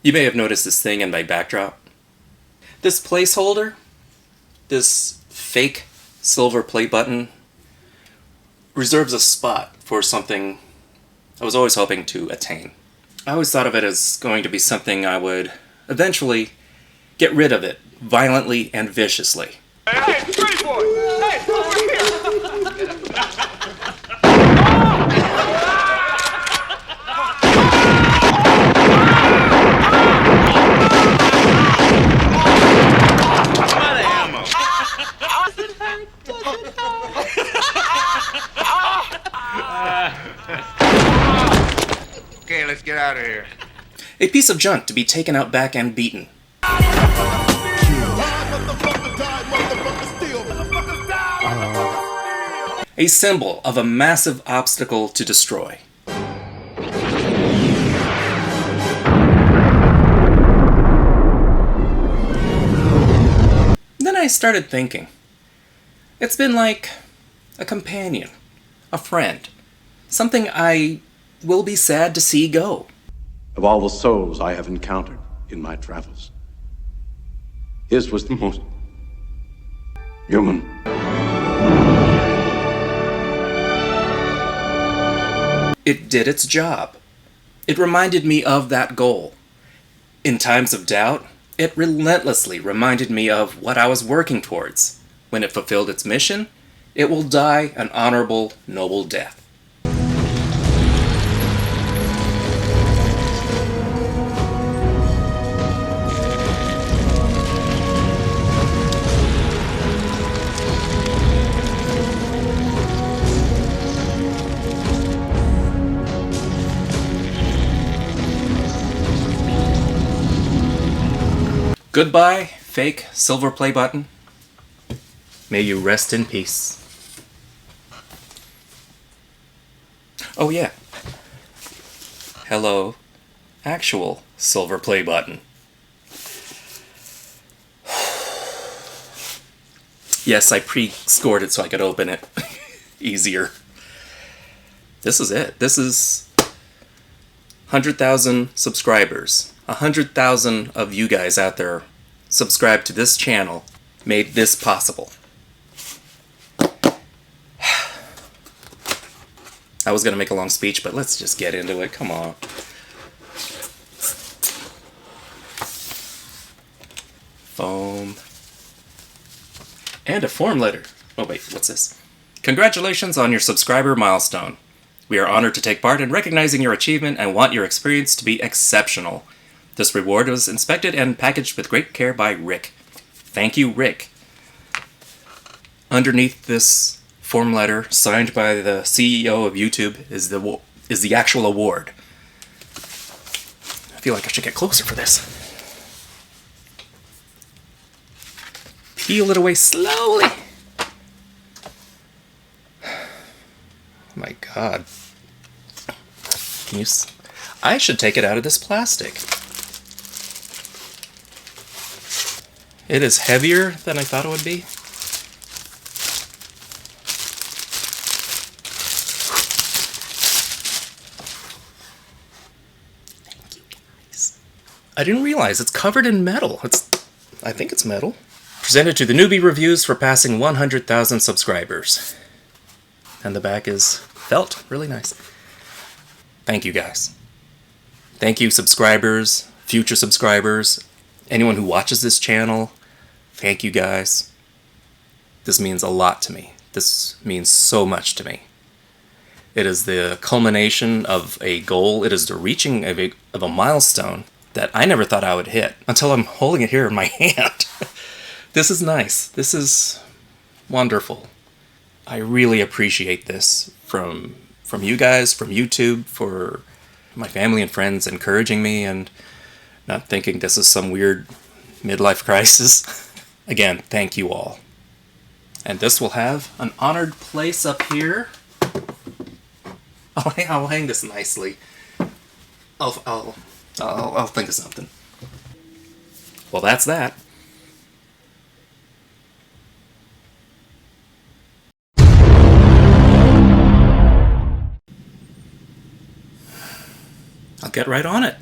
You may have noticed this thing in my backdrop. This placeholder, this fake silver play button, reserves a spot for something I was always hoping to attain. I always thought of it as going to be something I would eventually get rid of it violently and viciously. Hey, pretty boy! Hey, over here! Okay, let's get out of here. A piece of junk to be taken out back and beaten. A symbol of a massive obstacle to destroy. Then I started thinking. It's been like a companion, a friend, something I will be sad to see go. Of all the souls I have encountered in my travels, his was the most human. It did its job. It reminded me of that goal. In times of doubt, it relentlessly reminded me of what I was working towards. When it fulfilled its mission, it will die an honorable, noble death. Goodbye, fake silver play button. May you rest in peace. Oh yeah. Hello, actual silver play button. Yes, I pre-scored it so I could open it easier. This is it. This is 100,000 subscribers. 100,000 of you guys out there subscribed to this channel made this possible. I was going to make a long speech, but let's just get into it. Come on. Foam. And a form letter. Oh wait, what's this? Congratulations on your subscriber milestone. We are honored to take part in recognizing your achievement and want your experience to be exceptional. This reward was inspected and packaged with great care by Rick. Thank you, Rick. Underneath this form letter, signed by the CEO of YouTube, is the actual award. I feel like I should get closer for this. Peel it away slowly. Oh my God. Can you? I should take it out of this plastic. It is heavier than I thought it would be. Thank you guys. I didn't realize it's covered in metal. I think it's metal. Presented to theNewBee Reviews for passing 100,000 subscribers. And the back is felt. Really nice. Thank you guys. Thank you subscribers, future subscribers, anyone who watches this channel. Thank you guys. This means a lot to me. This means so much to me. It is the culmination of a goal. It is the reaching of a milestone that I never thought I would hit until I'm holding it here in my hand. This is nice. This is wonderful. I really appreciate this from you guys, from YouTube, for my family and friends encouraging me and not thinking this is some weird midlife crisis. Again, thank you all. And this will have an honored place up here. I'll hang this nicely. I'll think of something. Well, that's that. I'll get right on it.